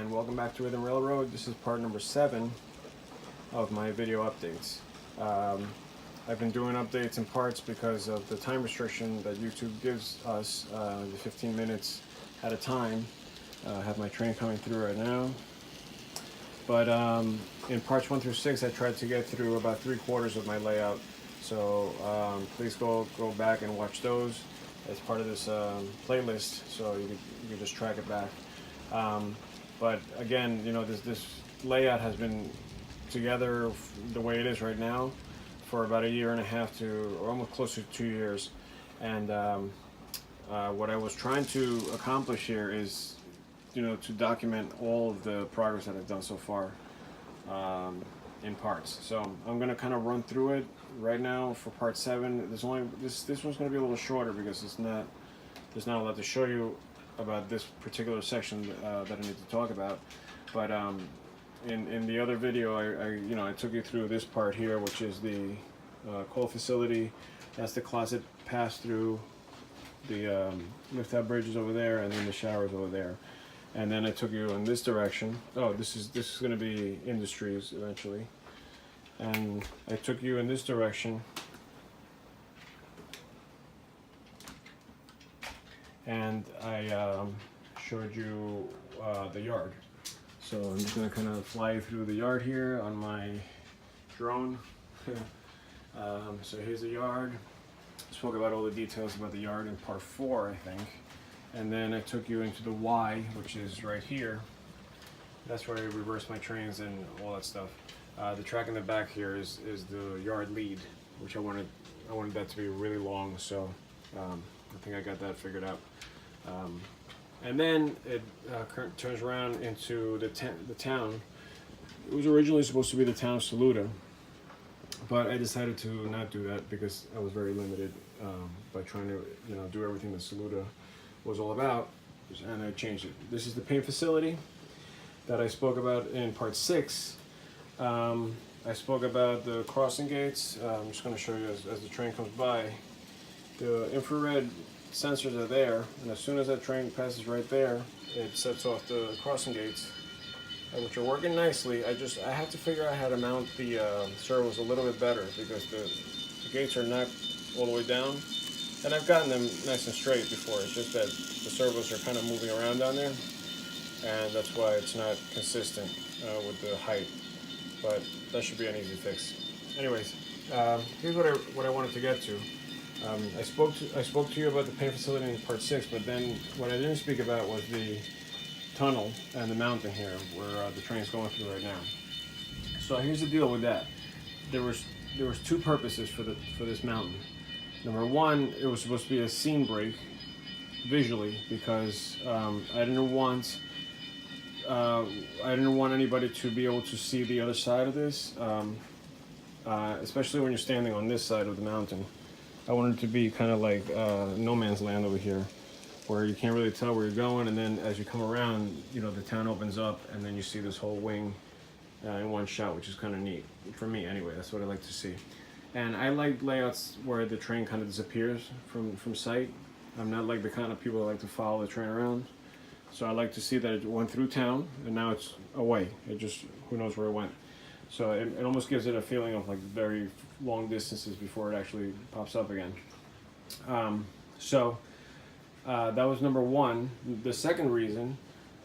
and welcome back to Rhythm Railroad. This is part number 7 of my video updates. I've been doing updates in parts because of the time restriction that YouTube gives us, the 15 minutes at a time. I have my train coming through right now. But in parts 1 through 6, I tried to get through about 3/4 of my layout. So please go back and watch those as part of this playlist, so you can just track it back. But again, you know, this layout has been together the way it is right now for about 1.5 years or almost close to 2 years. And what I was trying to accomplish here is, you know, to document all of the progress that I've done so far in parts. So I'm gonna kind of run through it right now for part 7. This one's gonna be a little shorter because there's not a lot to show you about this particular section that I need to talk about. But in the other video, I took you through this part here, which is the coal facility. That's the closet pass through. The lift-out bridge is over there, and then the shower's over there. And then I took you in this direction. Oh, this is going to be industries eventually. And I took you in this direction. And I showed you the yard. So I'm just going to kind of fly through the yard here on my drone. So here's the yard. Spoke about all the details about the yard in part 4, I think. And then I took you into the Y, which is right here. That's where I reverse my trains and all that stuff. The track in the back here is the yard lead, which I wanted that to be really long, so I think I got that figured out. And then it turns around into the town. It was originally supposed to be the town of Saluda, but I decided to not do that because I was very limited by trying to, you know, do everything that Saluda was all about, and I changed it. This is the paint facility that I spoke about in part 6. I spoke about the crossing gates. I'm just going to show you as the train comes by. The infrared sensors are there, and as soon as that train passes right there, it sets off the crossing gates, which are working nicely. I have to figure out how to mount the servos a little bit better because the gates are not all the way down. And I've gotten them nice and straight before. It's just that the servos are kind of moving around down there, and that's why it's not consistent with the height. But that should be an easy fix. Anyways, here's what I wanted to get to. I spoke to you about the paint facility in part 6, but then what I didn't speak about was the tunnel and the mountain here, where the train's going through right now. So here's the deal with that. There was 2 purposes for this mountain. Number 1, it was supposed to be a scene break visually because I didn't want anybody to be able to see the other side of this, especially when you're standing on this side of the mountain. I wanted it to be kind of like no man's land over here, where you can't really tell where you're going, and then as you come around, you know, the town opens up, and then you see this whole wing in one shot, which is kind of neat for me anyway. That's what I like to see. And I like layouts where the train kind of disappears from sight. I'm not like the kind of people that like to follow the train around. So I like to see that it went through town and now it's away. It just, who knows where it went. So it almost gives it a feeling of like very long distances before it actually pops up again. That was number 1. The second reason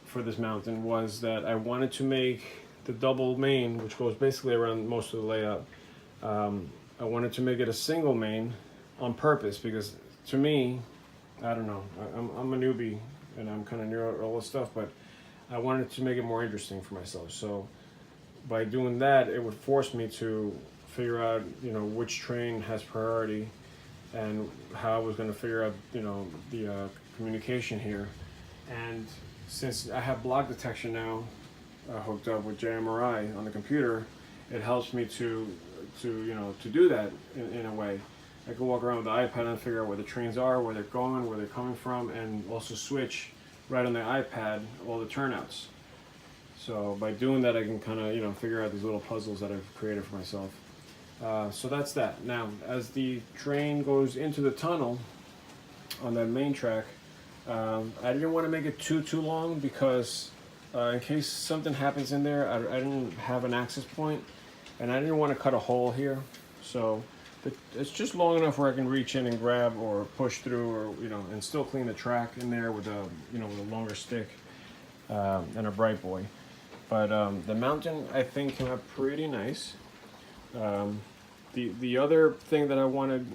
for this mountain was that I wanted to make the double main, which goes basically around most of the layout. I wanted to make it a single main on purpose because to me, I don't know, I'm a newbie and I'm kind of new at all this stuff, but I wanted to make it more interesting for myself. So by doing that, it would force me to figure out, you know, which train has priority and how I was going to figure out, you know, the communication here. And since I have block detection now hooked up with JMRI on the computer, it helps me to do that in a way. I can walk around with the iPad and figure out where the trains are, where they're going, where they're coming from, and also switch right on the iPad all the turnouts. So by doing that, I can kind of, you know, figure out these little puzzles that I've created for myself. So that's that. Now, as the train goes into the tunnel on that main track, I didn't want to make it too long because in case something happens in there. I didn't have an access point, and I didn't want to cut a hole here, so it's just long enough where I can reach in and grab or push through, or and still clean the track in there with a with a longer stick and a Bright Boy. But the mountain, I think, came out pretty nice. The other thing that I wanted,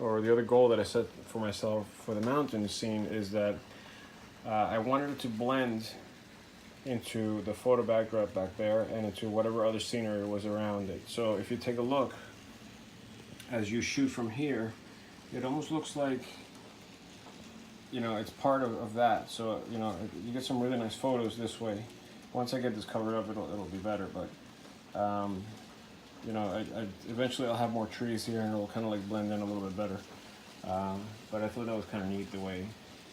or the other goal that I set for myself for the mountain scene, is that I wanted it to blend into the photo backdrop back there and into whatever other scenery was around it. So if you take a look, as you shoot from here, it almost looks like, it's part of that. So, you get some really nice photos this way. Once I get this covered up, it'll be better. But, eventually I'll have more trees here and it'll kind of like blend in a little bit better. But I thought that was kind of neat the way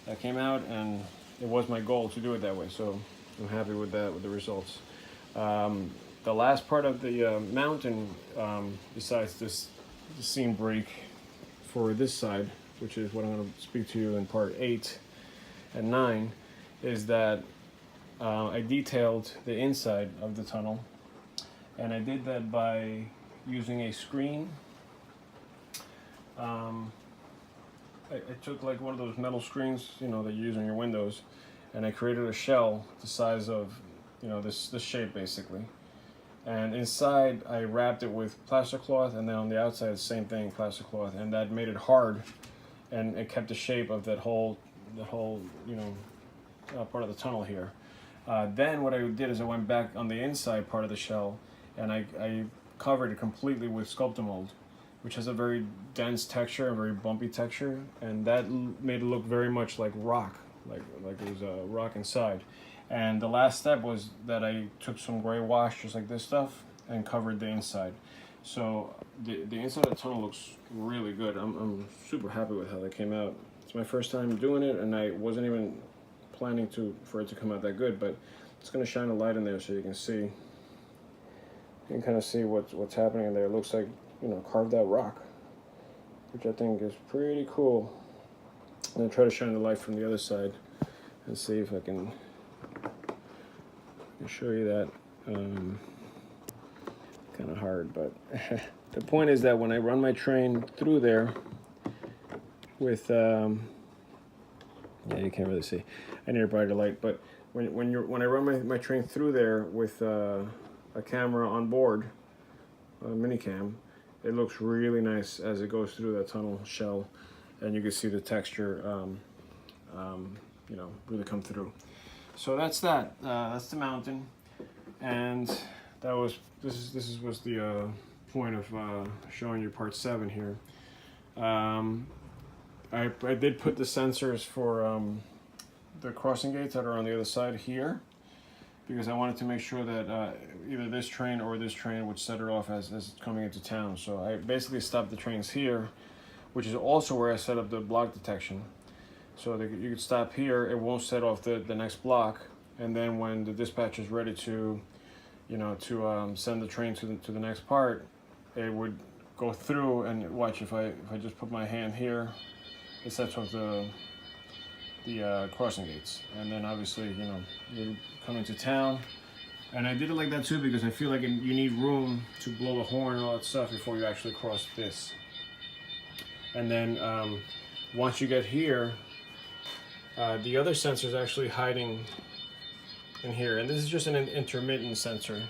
that came out, and it was my goal to do it that way. So I'm happy with that, with the results. The last part of the mountain, besides this scene break for this side, which is what I'm going to speak to you in part 8 and 9, is that I detailed the inside of the tunnel, and I did that by using a screen. I took like one of those metal screens, that you use on your windows, and I created a shell the size of, this shape basically. And inside I wrapped it with plaster cloth, and then on the outside the same thing, plaster cloth, and that made it hard, and it kept the shape of that whole part of the tunnel here. Then what I did is I went back on the inside part of the shell, and I covered it completely with Sculptamold, which has a very dense texture, a very bumpy texture, and that made it look very much like rock, like it was a rock inside. And the last step was that I took some gray wash, just like this stuff, and covered the inside. So the inside of the tunnel looks really good. I'm super happy with how that came out. It's my first time doing it, and I wasn't even planning for it to come out that good, but it's going to shine a light in there so you can see. You can kind of see what's happening in there. It looks like, carved out rock, which I think is pretty cool. I'm going to try to shine the light from the other side and see if I can show you that. Kind of hard, but the point is that when I run my train through there with yeah, you can't really see, I need a brighter light, but when I run my train through there with a camera on board, a mini cam, it looks really nice as it goes through that tunnel shell, and you can see the texture really come through. So that's that. That's the mountain, and this was the point of showing you part 7 here. I did put the sensors for the crossing gates that are on the other side here, because I wanted to make sure that either this train or this train would set it off as it's coming into town. So I basically stopped the trains here, which is also where I set up the block detection. So you could stop here, it won't set off the next block, and then when the dispatcher is ready to send the train to the next part, it would go through, and watch, if I just put my hand here, it sets off the crossing gates, and then obviously you come into town. And I did it like that too because I feel like you need room to blow the horn and all that stuff before you actually cross this. And then once you get here, the other sensor is actually hiding in here, and this is just an intermittent sensor,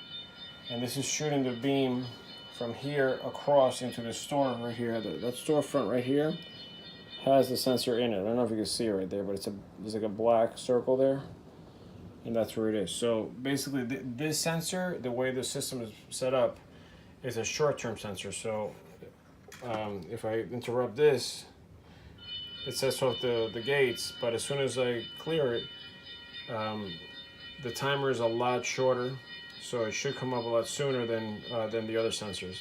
and this is shooting the beam from here across into the store right here. That storefront right here has the sensor in it. I don't know if you can see it right there, but there's like a black circle there, and that's where it is. So basically this sensor, the way the system is set up, is a short-term sensor. So if I interrupt this, it sets off the gates, but as soon as I clear it, the timer is a lot shorter, so it should come up a lot sooner than the other sensors.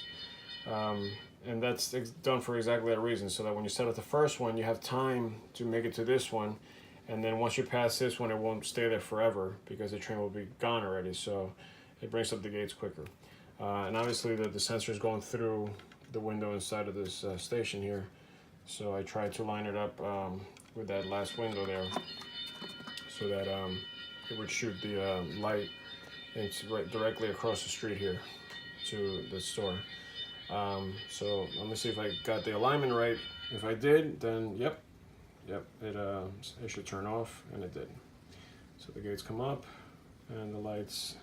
And that's done for exactly that reason, so that when you set up the first one, you have time to make it to this one, and then once you pass this one, it won't stay there forever because the train will be gone already, so it brings up the gates quicker. And obviously the sensor is going through the window inside of this station here, so I tried to line it up with that last window there, so that it would shoot the light right directly across the street here to the store. So let me see if I got the alignment right. If I did, then yep, it should turn off, and it did. So the gates come up, and the lights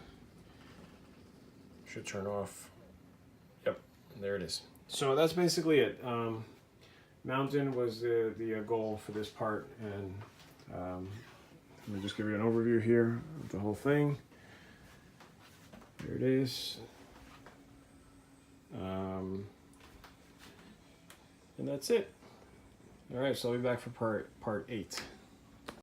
should turn off. Yep, there it is. So that's basically it. Mountain was the goal for this part, and let me just give you an overview here of the whole thing. There it is. And that's it. All right, so I'll be back for part 8.